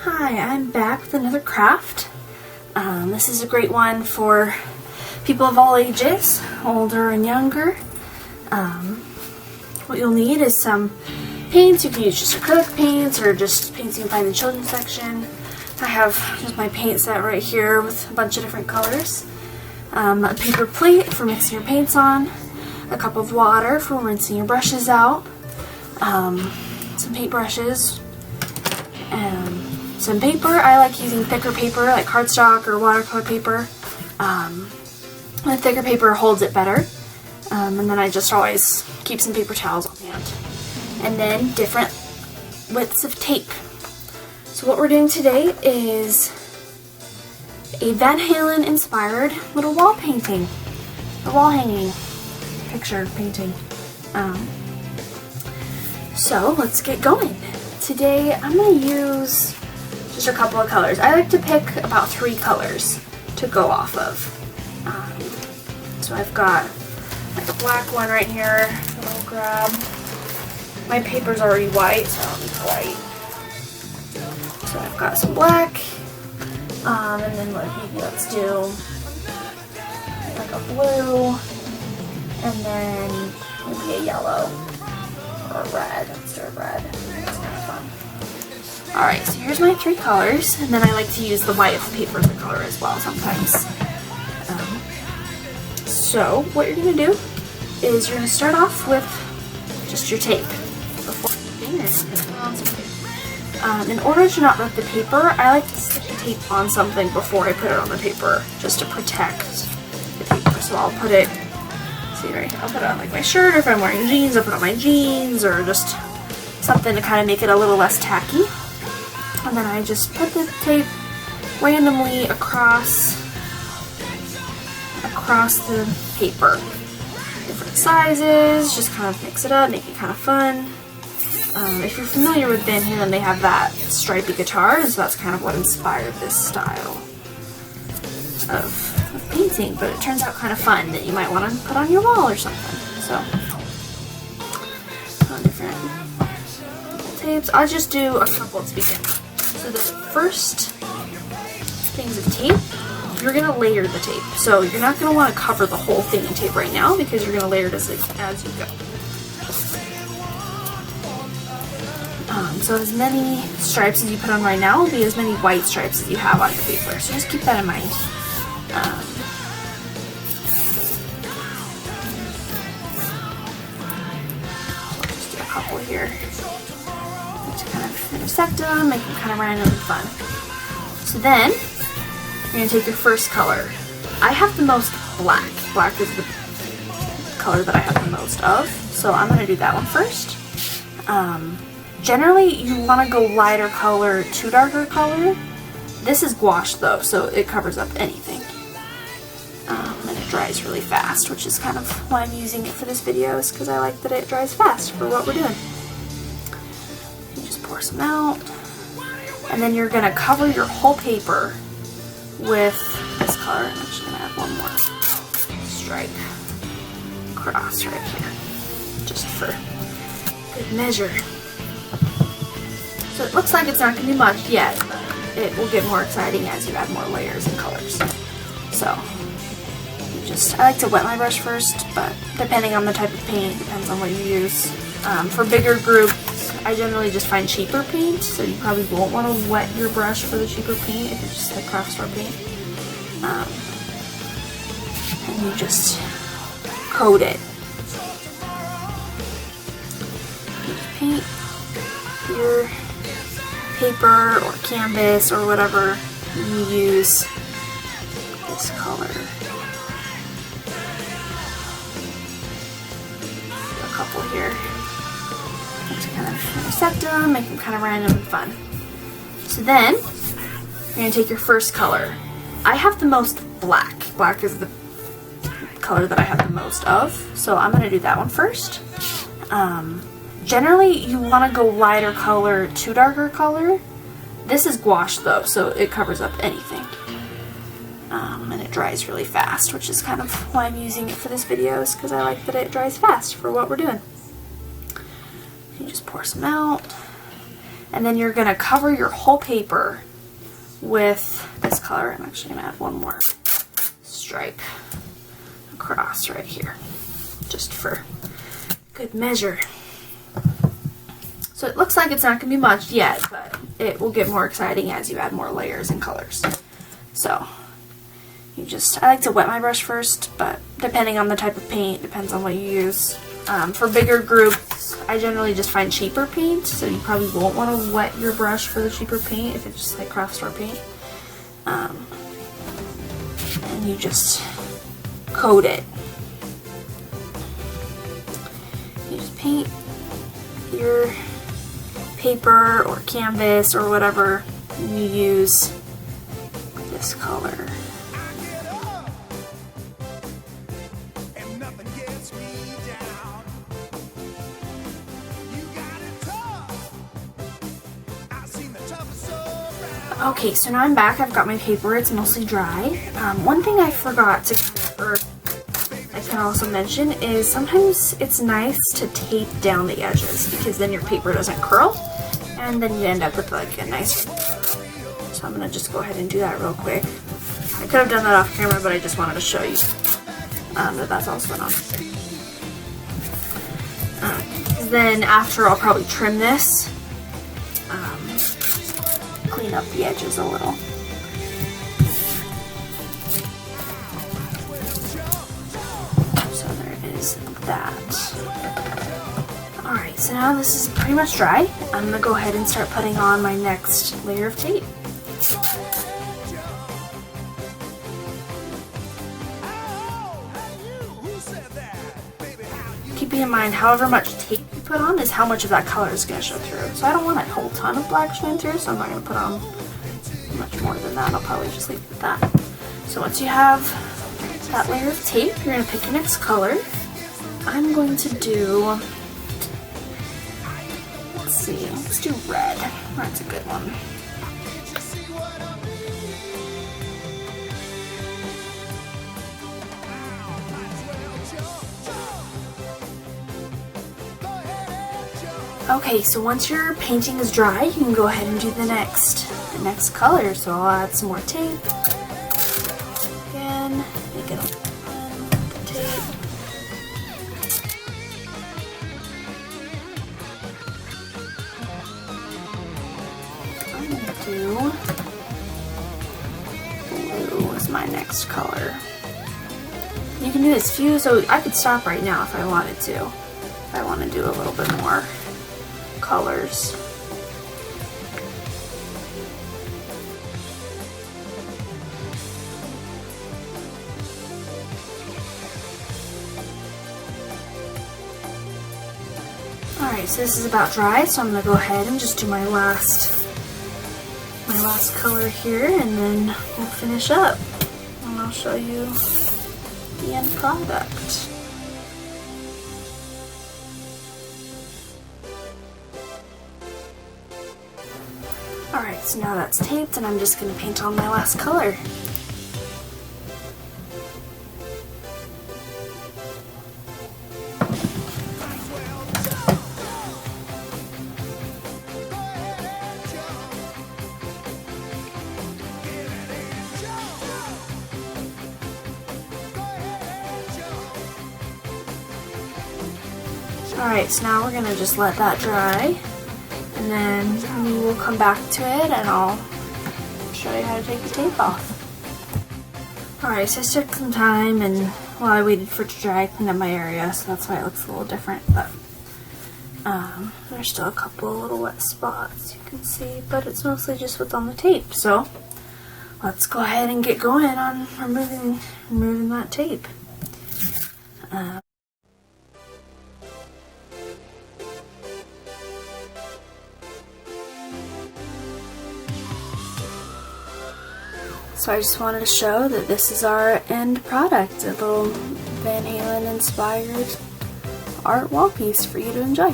Hi, I'm back with another craft. This is a great one for people of all ages, older and younger. What you'll need is some paints. You can use just acrylic paints or just paints you can find in the children's section. I have just my paint set right here with a bunch of different colors. A paper plate for mixing your paints on, a cup of water for rinsing your brushes out, some paint brushes, and some paper. I like using thicker paper like cardstock or watercolor paper. The thicker paper holds it better. And then I just always keep some paper towels on hand. And then different widths of tape. So what we're doing today is a Van Halen inspired little wall painting. A wall hanging picture painting. So let's get going. Today I'm going to use just a couple of colors. I like to pick about 3 colors to go off of. So I've got like a black one right here that I'll grab. My paper's already white, so I don't need white. So I've got some black, and then maybe let's do like a blue, and then maybe a yellow or a red. Let's do a red. That's kind of fun. Alright, so here's my 3 colors, and then I like to use the white of the paper as a color as well sometimes. So what you're going to do is you're going to start off with just your tape. In order to not rip the paper, I like to stick the tape on something before I put it on the paper, just to protect the paper. So I'll put it, see right here, I'll put it on like my shirt, or if I'm wearing jeans, I'll put it on my jeans, or just something to kind of make it a little less tacky. And then I just put the tape randomly across the paper. Different sizes, just kind of mix it up, make it kind of fun. If you're familiar with Van Halen, they have that stripy guitar, and so that's kind of what inspired this style of painting, but it turns out kind of fun that you might want to put on your wall or something. So, different little tapes. I'll just do a couple to begin. So the first things of tape, you're going to layer the tape. So you're not going to want to cover the whole thing in tape right now because you're going to layer it as you go. So as many stripes as you put on right now will be as many white stripes as you have on your paper. So just keep that in mind. I'll just do a couple here to kind of intersect them, make them kind of random and fun. So then you're going to take your first color. I have the most black. Black is the color that I have the most of, so I'm going to do that one first. Generally, you want to go lighter color to darker color. This is gouache though, so it covers up anything. And it dries really fast, which is kind of why I'm using it for this video, is because I like that it dries fast for what we're doing. You just pour some out, and then you're going to cover your whole paper with this color. I'm actually going to add one more stripe across right here, just for good measure. So it looks like it's not going to do much yet, but it will get more exciting as you add more layers and colors. So, I like to wet my brush first, but depending on the type of paint, depends on what you use. For bigger groups, I generally just find cheaper paint, so you probably won't want to wet your brush for the cheaper paint if it's just like craft store paint. And you just coat it. You just paint your paper or canvas or whatever you use this color. A couple here to kind of intersect them, make them kind of random and fun. So then you're going to take your first color. I have the most black. Black is the color that I have the most of, so I'm going to do that one first. Generally, you want to go lighter color to darker color. This is gouache though, so it covers up anything. And it dries really fast, which is kind of why I'm using it for this video, is because I like that it dries fast for what we're doing. You just pour some out, And then you're going to cover your whole paper with this color. I'm actually going to add one more stripe across right here, just for good measure. So it looks like it's not going to be much yet, but it will get more exciting as you add more layers and colors. So you just, I like to wet my brush first, but depending on the type of paint, depends on what you use. For bigger groups, I generally just find cheaper paint, so you probably won't want to wet your brush for the cheaper paint if it's just like craft store paint. And you just coat it. You just paint your paper or canvas or whatever you use this color. Okay, so now I'm back. I've got my paper. It's mostly dry. One thing I forgot to I can also mention is sometimes it's nice to tape down the edges because then your paper doesn't curl and then you end up with like a nice. So I'm gonna just go ahead and do that real quick. I could have done that off camera, but I just wanted to show you that that's also going on. Then after, I'll probably trim this, clean up the edges a little. That. Alright, so now this is pretty much dry. I'm going to go ahead and start putting on my next layer of tape. Keeping in mind, however much tape you put on is how much of that color is going to show through. So I don't want a whole ton of black showing through, so I'm not going to put on much more than that. I'll probably just leave it at that. So once you have that layer of tape, you're going to pick your next color. I'm going to do, let's see, let's do red. That's a good one. Okay, so once your painting is dry, you can go ahead and do the next color. So I'll add some more tape. Again, make it a tape. Blue is my next color. You can do this few, so I could stop right now if I wanted to. If I want to do a little bit more colors. Alright, so this is about dry, so I'm going to go ahead and just do my last color here, and then we'll finish up and I'll show you the end product. Alright, so now that's taped and I'm just going to paint on my last color. Alright, so now we're going to just let that dry, and then we will come back to it and I'll show you how to take the tape off. Alright, so I took some time, and while I waited for it to dry, I cleaned up my area, so that's why it looks a little different, but there's still a couple little wet spots you can see, but it's mostly just what's on the tape. So let's go ahead and get going on removing that tape. So I just wanted to show that this is our end product, a little Van Halen inspired art wall piece for you to enjoy.